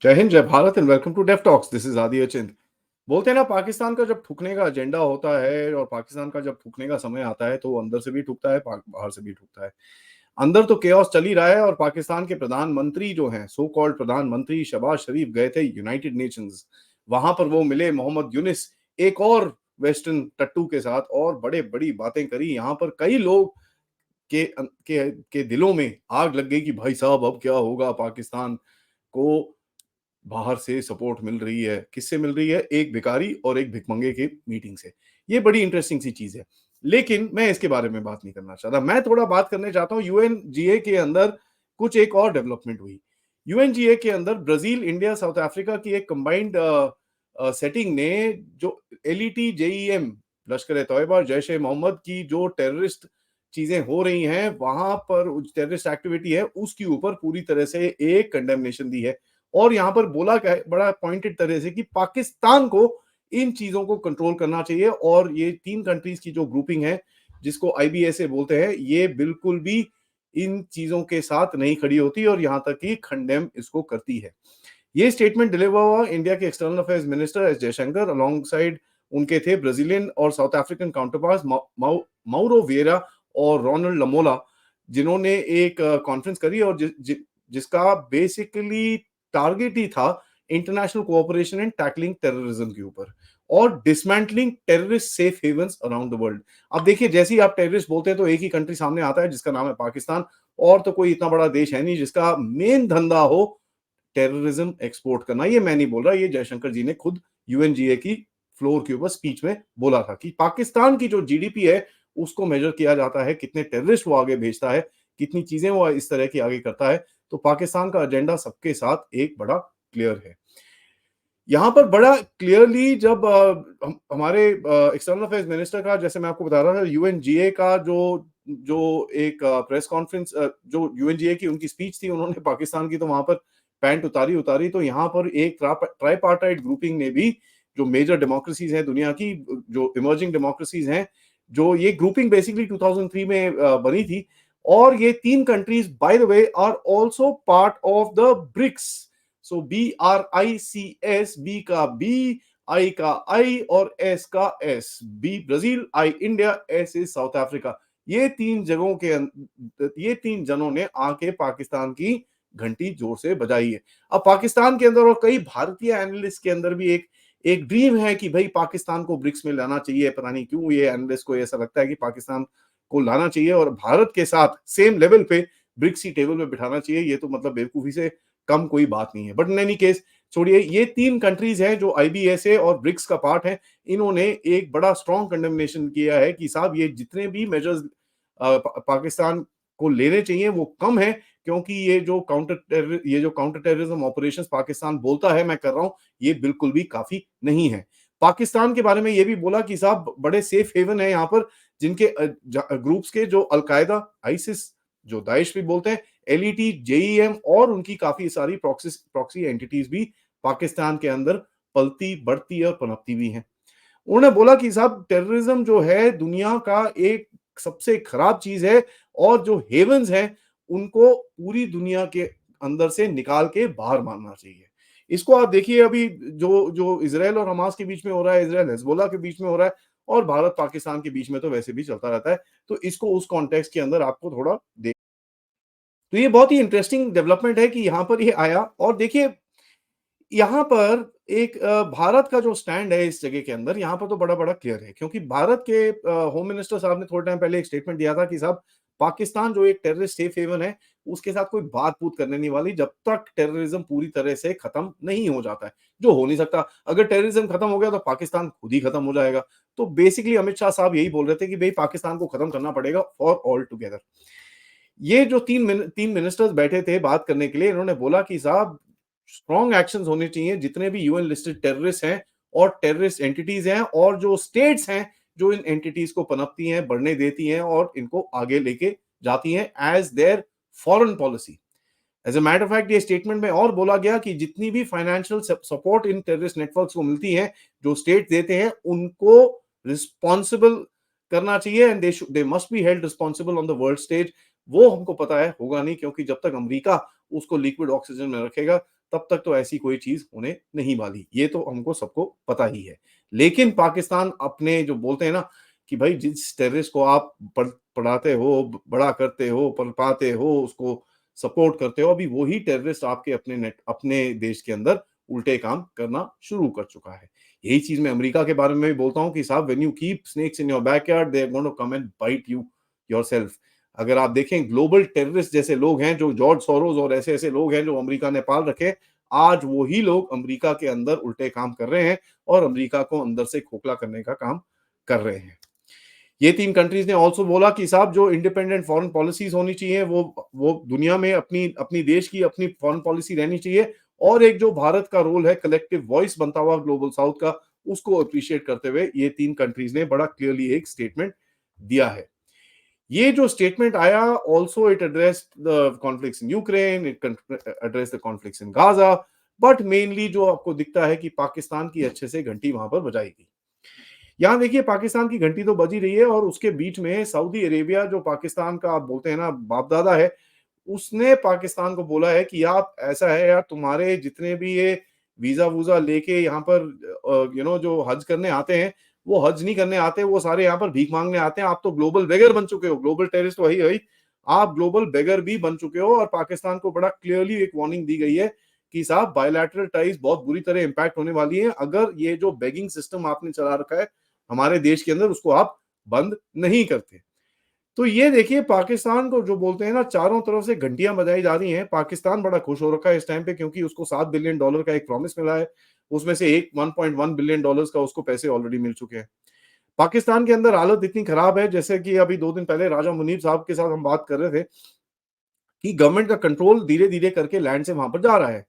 जय हिंद, जय Bharat and welcome to deaf talks. This is Adi Achint. बोलते हैं ना, पाकिस्तान का जब ठुकने का एजेंडा होता है और पाकिस्तान का जब ठुकने का समय आता है तो वो अंदर से भी ठुकता है, बाहर से भी ठुकता है। अंदर तो केओस चल ही रहा है और पाकिस्तान के प्रधानमंत्री जो हैं, सो कॉल्ड प्रधानमंत्री शहबाज शरीफ गए थे यूनाइटेड नेशंस। वहां पर वो मिले मोहम्मद यूनिस, एक और वेस्टर्न टट्टू के साथ, और बड़े बड़ी बातें करी। यहाँ पर कई लोग के दिलों में आग लग गई कि भाई साहब अब क्या होगा। पाकिस्तान को बाहर से सपोर्ट मिल रही है। किससे मिल रही है? एक भिखारी और एक भिखमंगे की मीटिंग से। ये बड़ी इंटरेस्टिंग सी चीज है, लेकिन मैं इसके बारे में बात नहीं करना चाहता। मैं थोड़ा बात करने चाहता हूँ यूएनजीए के अंदर कुछ एक और डेवलपमेंट हुई। यूएनजीए के अंदर ब्राजील, इंडिया, साउथ अफ्रीका की एक कंबाइंड सेटिंग ने जो एलईटी जेईएम, लश्कर ए तोयबा, जैश ए मोहम्मद की जो टेररिस्ट चीजें हो रही हैं, वहां पर टेररिस्ट एक्टिविटी है, उसके ऊपर पूरी तरह से एक कंडेमनेशन दी है। और यहां पर बोला क्या है बड़ा पॉइंटेड तरह से कि पाकिस्तान को इन चीजों को कंट्रोल करना चाहिए। और ये तीन कंट्रीज की जो ग्रुपिंग है, जिसको आईबीएसए बोलते हैं, ये बिल्कुल भी इन चीजों के साथ नहीं खड़ी होती और यहां तक कि कंडेम इसको करती है। ये स्टेटमेंट डिलीवर हुआ इंडिया के external affairs minister S Jaishankar, along side उनके थे ब्राजीलियन और साउथ अफ्रीकन काउंटरपार्ट्स माउरो विएरा और रोनाल्ड लमोला, जिन्होंने एक कॉन्फ्रेंस करी और जिसका बेसिकली टारगेट ही था international cooperation and tackling terrorism के ऊपर और dismantling terrorist safe havens around the world. अब देखिए, जैसे ही आप टेररिस्ट बोलते हैं तो एक ही कंट्री सामने आता है जिसका नाम है पाकिस्तान। और तो कोई इतना बड़ा देश है नहीं जिसका मेन धंधा हो टेररिज्म एक्सपोर्ट करना। ये मैं नहीं बोल रहा, ये जयशंकर जी ने खुद यूएनजीए की फ्लोर के ऊपर स्पीच में बोला था कि पाकिस्तान की जो जीडीपी है उसको मेजर किया जाता है कितने टेररिस्ट वो आगे भेजता है, कितनी चीजें वो इस तरह की आगे करता है। तो पाकिस्तान का एजेंडा सबके साथ एक बड़ा क्लियर है। यहाँ पर बड़ा क्लियरली जब हमारे एक्सटर्नल अफेयर्स मिनिस्टर का, जैसे मैं आपको बता रहा था, यूएनजीए का जो जो एक प्रेस कॉन्फ्रेंस, जो यूएनजीए की उनकी स्पीच थी, उन्होंने पाकिस्तान की तो वहां पर पैंट उतारी। तो यहाँ पर एक ट्राईपार्टाइट ग्रुपिंग ने भी, जो मेजर डेमोक्रेसीज हैं दुनिया की, जो इमर्जिंग डेमोक्रेसीज हैं, जो ये ग्रुपिंग बेसिकली 2003 में बनी थी। और ये तीन countries by the way are also part of the BRICS. So BRICS, B का बी, आई का आई और एस का S. B Brazil, I India, S is South Africa. ये तीन जनों ने आके पाकिस्तान की घंटी जोर से बजाई है। अब पाकिस्तान के अंदर और कई भारतीय एनालिस्ट के अंदर भी एक एक ड्रीम है कि भाई पाकिस्तान को ब्रिक्स में लाना चाहिए। पता नहीं क्यों ये एनालिस्ट को ऐसा लगता है कि पाकिस्तान को लाना चाहिए और भारत के साथ सेम लेवल पे ब्रिक्स की टेबल पे बिठाना चाहिए। ये तो मतलब बेवकूफी से कम कोई बात नहीं है। बट इन एनी केस छोड़िए, ये तीन कंट्रीज हैं जो आईबीएसए और ब्रिक्स का पार्ट है। इन्होंने एक बड़ा स्ट्रॉन्ग कंडेमनेशन किया है कि साहब ये जितने भी मेजर्स पाकिस्तान को लेने चाहिए वो कम है, क्योंकि ये जो काउंटर टेररिज्म ऑपरेशंस पाकिस्तान बोलता है मैं कर रहा हूं, ये बिल्कुल भी काफी नहीं है। पाकिस्तान के बारे में ये भी बोला कि साहब बड़े सेफ हेवन है यहाँ पर, जिनके ग्रुप्स के जो अलकायदा, आइसिस, जो दाइश भी बोलते हैं, एलईटी, जेईएम और उनकी काफी सारी प्रॉक्सी एंटिटीज भी पाकिस्तान के अंदर पलती बढ़ती और पनपती भी हैं। उन्होंने बोला कि साहब टेररिज्म जो है दुनिया का एक सबसे खराब चीज है और जो हेवंस हैं उनको पूरी दुनिया के अंदर से निकाल के बाहर मारना चाहिए। इसको आप देखिए, अभी जो जो इसराइल और हमास के बीच में हो रहा है, इसराइल हिजबुल्लाह के बीच में हो रहा है, और भारत पाकिस्तान के बीच में तो वैसे भी चलता रहता है। तो इसको उस कॉन्टेक्स्ट के अंदर आपको थोड़ा देख, तो ये बहुत ही इंटरेस्टिंग डेवलपमेंट है कि यहाँ पर ये आया। और देखिए, यहाँ पर एक भारत का जो स्टैंड है इस जगह के अंदर, यहाँ पर तो बड़ा बड़ा क्लियर है, क्योंकि भारत के होम मिनिस्टर साहब ने थोड़े टाइम पहले एक स्टेटमेंट दिया था कि साहब पाकिस्तान जो एक टेररिस्ट सेफ हेवन है, उसके साथ कोई बात पूत करने नहीं वाली जब तक टेररिज्म पूरी तरह से खत्म नहीं हो जाता है, जो हो नहीं सकता। अगर टेररिज्म खत्म हो गया तो पाकिस्तान खुद ही खत्म हो जाएगा। तो बेसिकली अमित शाह साहब यही बोल रहे थे कि भाई पाकिस्तान को खत्म करना पड़ेगा फॉर ऑल टुगेदर। ये जो तीन मिनिस्टर्स बैठे थे बात करने के लिए, इन्होंने बोला कि साहब स्ट्रॉन्ग एक्शंस होने चाहिए जितने भी यूएन लिस्टेड टेररिस्ट हैं और टेररिस्ट एंटिटीज हैं और जो स्टेट्स हैं जो इन एंटिटीज को पनपती हैं, बढ़ने देती हैं और इनको आगे लेके जाती हैं as their foreign policy. As a matter of fact, ये स्टेटमेंट में और बोला गया कि जितनी भी फाइनेंशियल सपोर्ट इन टेररिस्ट नेटवर्क्स को मिलती है, जो स्टेट देते हैं, उनको रिस्पॉन्सिबल करना चाहिए and they must be held responsible on the world stage. वो हमको पता है होगा नहीं, क्योंकि जब तक अमेरिका उसको लिक्विड ऑक्सीजन में रखेगा तब तक तो ऐसी कोई चीज होने नहीं वाली, ये तो हमको सबको पता ही है। लेकिन पाकिस्तान अपने जो बोलते हैं ना कि भाई जिस टेररिस्ट को आप पढ़ाते हो, बड़ा करते हो, पनपाते हो, उसको सपोर्ट करते हो, अभी वही टेररिस्ट आपके अपने देश के अंदर उल्टे काम करना शुरू कर चुका है। यही चीज मैं अमेरिका के बारे में भी बोलता हूँ कि साहब when you keep snakes in your backyard they are going to come and bite you yourself. अगर आप देखें ग्लोबल टेररिस्ट जैसे लोग हैं, जो जॉर्ज सोरोस और ऐसे ऐसे लोग हैं जो अमेरिका ने पाल रखे, आज वही लोग अमेरिका के अंदर उल्टे काम कर रहे हैं और अमेरिका को अंदर से खोखला करने का काम कर रहे हैं। ये 3 कंट्रीज ने ऑल्सो बोला कि साहब जो इंडिपेंडेंट फॉरेन पॉलिसीज होनी चाहिए, वो दुनिया में अपनी अपनी देश की अपनी फॉरेन पॉलिसी रहनी चाहिए, और एक जो भारत का रोल है कलेक्टिव वॉइस बनता हुआ ग्लोबल साउथ का, उसको अप्रिशिएट करते हुए ये 3 कंट्रीज ने बड़ा क्लियरली एक स्टेटमेंट दिया है। ये जो स्टेटमेंट आया, also it addressed the conflicts in Ukraine, it address the conflicts in Gaza, but mainly जो आपको दिखता है कि पाकिस्तान की अच्छे से घंटी वहां पर बजाई गई। यहाँ देखिए पाकिस्तान की घंटी तो बजी रही है, और उसके बीच में सऊदी अरेबिया जो पाकिस्तान का आप बोलते हैं ना बाप दादा है, उसने पाकिस्तान को बोला है कि आप ऐसा है यार, तुम्हारे जितने भी ये वीजा वूजा लेके यहाँ पर जो हज करने आते हैं, वो हज नहीं करने आते, वो सारे यहाँ पर भीख मांगने आते हैं। आप तो ग्लोबल बेगर बन चुके हो, ग्लोबल टेररिस्ट वही है, आप ग्लोबल बेगर भी बन चुके हो। और पाकिस्तान को बड़ा क्लियरली एक वार्निंग दी गई है कि साहब बायलैटरल टाइज बहुत बुरी तरह इंपैक्ट होने वाली है अगर ये जो बेगिंग सिस्टम आपने चला रखा है हमारे देश के अंदर, उसको आप बंद नहीं करते। तो ये देखिए पाकिस्तान को जो बोलते हैं ना, चारों तरफ से घंटियां बजाई जा रही हैं। पाकिस्तान बड़ा खुश हो रखा है इस टाइम पे, क्योंकि उसको $7 बिलियन का एक प्रॉमिस मिला है, उसमें से एक $1.1 बिलियन का उसको पैसे ऑलरेडी मिल चुके हैं। पाकिस्तान के अंदर हालत इतनी खराब है, जैसे कि अभी 2 दिन पहले राजा मुनीब साहब के साथ हम बात कर रहे थे कि गवर्नमेंट का कंट्रोल धीरे धीरे करके लैंड से वहां पर जा रहा है।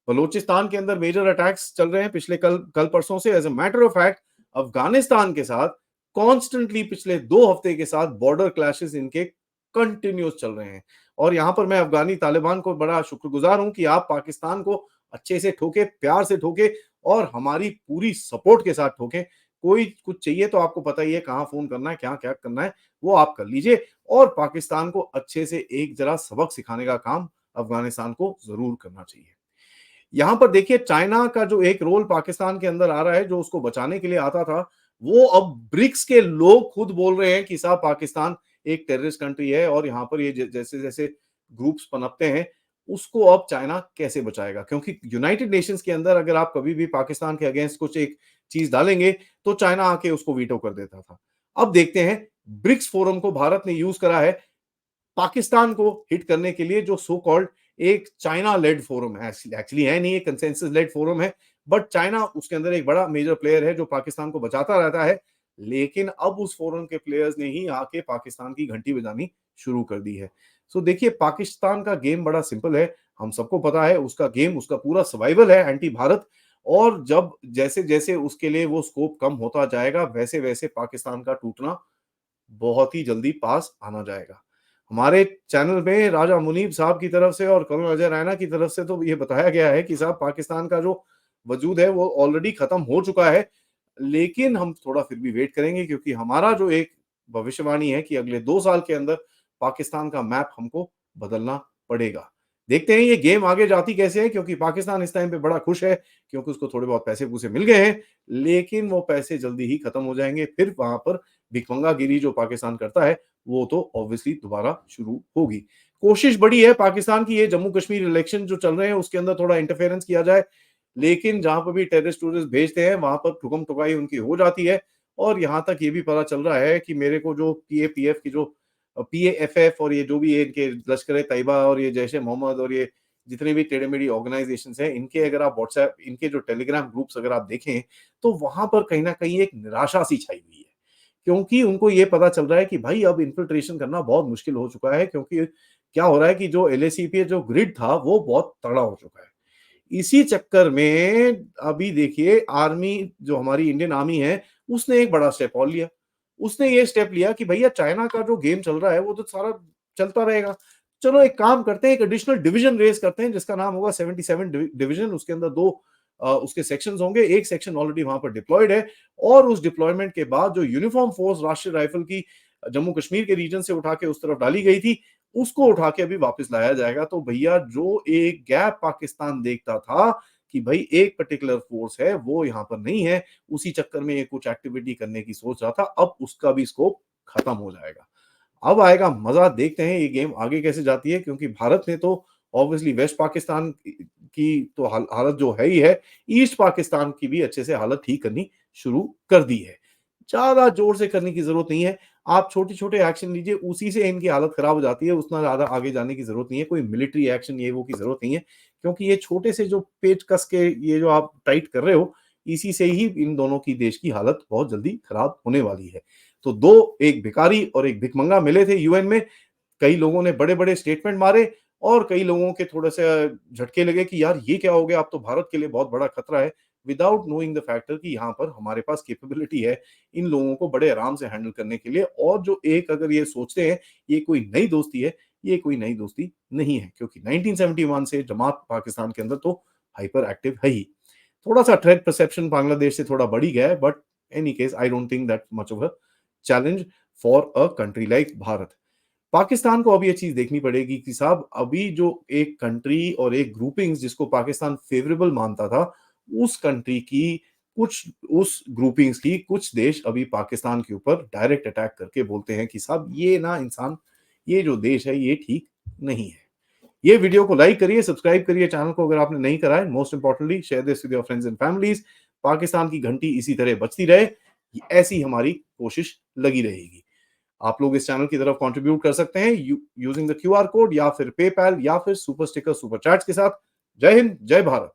बलूचिस्तान के अंदर मेजर अटैक्स चल रहे हैं पिछले कल कल परसों से। As a matter of fact Afghanistan के साथ कॉन्स्टेंटली पिछले 2 हफ्ते के साथ बॉर्डर क्लैशेस इनके कंटिन्यूस चल रहे हैं। और यहां पर मैं अफगानी तालिबान को बड़ा शुक्रगुजार हूं कि आप पाकिस्तान को अच्छे से ठोके, प्यार से ठोके, और हमारी पूरी सपोर्ट के साथ ठोके। कोई कुछ चाहिए तो आपको पता ही है कहां फोन करना है, क्या क्या करना है, वो आप कर लीजिए। और पाकिस्तान को अच्छे से एक जरा सबक सिखाने का काम अफगानिस्तान को जरूर करना चाहिए। यहां पर देखिए चाइना का जो एक रोल पाकिस्तान के अंदर आ रहा है, जो उसको बचाने के लिए आता था, वो अब ब्रिक्स के लोग खुद बोल रहे हैं कि साहब पाकिस्तान एक टेररिस्ट कंट्री है, और यहां पर ये जैसे जैसे ग्रुप्स पनपते हैं, उसको अब चाइना कैसे बचाएगा। क्योंकि यूनाइटेड नेशंस के अंदर अगर आप कभी भी पाकिस्तान के अगेंस्ट कुछ एक चीज डालेंगे तो चाइना आके उसको वीटो कर देता था। अब देखते हैं, ब्रिक्स फोरम को भारत ने यूज करा है पाकिस्तान को हिट करने के लिए, जो सो कॉल्ड एक चाइना लेड फोरम है, एक्चुअली है नहीं, एक कंसेंसस लेड फोरम है, बट चाइना उसके अंदर एक बड़ा मेजर प्लेयर है जो पाकिस्तान को बचाता रहता है। लेकिन अब उस फोरम के प्लेयर्स ने ही आके पाकिस्तान की घंटी बजानी शुरू कर दी है। सो देखिए पाकिस्तान का गेम बड़ा सिंपल है, हम सबको पता है उसका गेम, उसका पूरा सर्वाइवल है एंटी भारत। और जब जैसे जैसे उसके लिए वो स्कोप कम होता जाएगा, वैसे वैसे पाकिस्तान का टूटना बहुत ही जल्दी पास आना जाएगा। हमारे चैनल में राजा मुनीब साहब की तरफ से और कर्नल अजय रैना की तरफ से तो ये बताया गया है कि साहब पाकिस्तान का जो वजूद है वो ऑलरेडी खत्म हो चुका है। लेकिन हम थोड़ा फिर भी वेट करेंगे, क्योंकि हमारा जो एक भविष्यवाणी है कि अगले 2 साल के अंदर पाकिस्तान का मैप हमको बदलना पड़ेगा। देखते हैं ये गेम आगे जाती कैसे है, क्योंकि पाकिस्तान इस टाइम पे बड़ा खुश है, क्योंकि उसको थोड़े बहुत पैसे-पूसे मिल गए हैं, लेकिन वो पैसे जल्दी ही खत्म हो जाएँगे। फिर वहाँ पर भिखमंगागिरी जो पाकिस्तान करता है, वो तो ऑब्वियसली दोबारा शुरू होगी। कोशिश बड़ी है पाकिस्तान की, ये जम्मू कश्मीर इलेक्शन जो चल रहे हैं उसके अंदर थोड़ा इंटरफेरेंस किया जाए, लेकिन जहां पर भी टेररिस्ट टूरिस्ट भेजते हैं वहां पर ठुकम ठुकाई उनकी हो जाती है। और यहां तक ये भी पता चल रहा है कि मेरे को जो पीएपीएफ की जो पीएएफएफ और ये जो भी ये इनके लश्कर ए तैयबा और ये जैश ए मोहम्मद और ये जितने भी टेढ़े मेढ़ी ऑर्गेनाइजेशंस हैं, इनके अगर आप व्हाट्सएप, इनके जो टेलीग्राम ग्रुप्स अगर आप देखें, तो वहां पर कहीं ना कहीं एक निराशा सी छाई हुई है। क्योंकि उनको ये पता चल रहा है कि भाई अब इन्फिल्ट्रेशन करना बहुत मुश्किल हो चुका है, क्योंकि क्या हो रहा है कि जो एलएसीपी जो ग्रिड था वो बहुत तगड़ा हो चुका है। इसी चक्कर में अभी देखिए आर्मी, जो हमारी इंडियन आर्मी है, उसने एक बड़ा स्टेप और लिया। उसने ये स्टेप लिया कि भैया चाइना का जो गेम चल रहा है वो तो सारा चलता रहेगा, चलो एक काम करते हैं, एक एडिशनल डिवीजन रेस करते हैं जिसका नाम होगा 77 डिवीजन। उसके अंदर दो उसके सेक्शंस होंगे, एक सेक्शन ऑलरेडी वहां पर डिप्लॉयड है, और उस डिप्लॉयमेंट के बाद जो यूनिफॉर्म फोर्स राष्ट्रीय राइफल की जम्मू कश्मीर के रीजन से उठा के उस तरफ डाली गई थी, उसको उठा के अभी वापस लाया जाएगा। तो भैया जो एक गैप पाकिस्तान देखता था कि भाई एक पर्टिकुलर फोर्स है वो यहाँ पर नहीं है, उसी चक्कर में ये कुछ एक्टिविटी करने की सोच रहा था, अब उसका भी स्कोप खत्म हो जाएगा। अब आएगा मजा, देखते हैं ये गेम आगे कैसे जाती है, क्योंकि भारत ने तो ऑब्वियसली वेस्ट पाकिस्तान की तो हालत जो है ही है, ईस्ट पाकिस्तान की भी अच्छे से हालत ठीक करनी शुरू कर दी है। ज्यादा जोर से करने की जरूरत नहीं है, आप छोटे छोटे एक्शन लीजिए, उसी से इनकी हालत खराब हो जाती है, उतना ज्यादा आगे जाने की जरूरत नहीं है, कोई मिलिट्री एक्शन ये वो की जरूरत नहीं है, क्योंकि ये छोटे से जो पेच कस के ये जो आप टाइट कर रहे हो, इसी से ही इन दोनों की देश की हालत बहुत जल्दी खराब होने वाली है। तो दो, एक भिखारी और एक भिखमंगा मिले थे यूएन में, कई लोगों ने बड़े बड़े स्टेटमेंट मारे और कई लोगों के थोड़े से झटके लगे कि यार ये क्या हो गया, अब तो भारत के लिए बहुत बड़ा खतरा है, विदाउट नोइंग द फैक्टर कि यहाँ पर हमारे पास कैपेबिलिटी है इन लोगों को बड़े आराम से हैंडल करने के लिए। और जो एक अगर ये सोचते हैं ये कोई नई दोस्ती है, ये कोई नई दोस्ती नहीं है, क्योंकि 1971 से जमात पाकिस्तान के अंदर तो हाइपर एक्टिव है ही। थोड़ा सा थ्रेट परसेप्शन बांग्लादेश से थोड़ा बढ़ ही गया है, but any case I don't think that much of a challenge for a country like Bharat. Pakistan को अब ये चीज देखनी पड़ेगी कि साहब अभी जो एक कंट्री और एक ग्रुपिंग्स जिसको पाकिस्तान फेवरेबल मानता था, उस कंट्री की कुछ, उस ग्रुपिंग्स की कुछ देश अभी पाकिस्तान के ऊपर डायरेक्ट अटैक करके बोलते हैं कि साहब ये ना इंसान, ये जो देश है ये ठीक नहीं है। ये वीडियो को लाइक करिए, सब्सक्राइब करिए चैनल को अगर आपने नहीं करा है, most importantly share this with your friends and families. Pakistan की घंटी इसी तरह बजती रहे, ऐसी हमारी कोशिश लगी रहेगी। आप लोग इस चैनल की तरफ कंट्रीब्यूट कर सकते हैं यूजिंग द क्यूआर कोड या फिर पेपैल या फिर सुपर स्टिकर सुपर चैट्स के साथ। जय हिंद, जय भारत।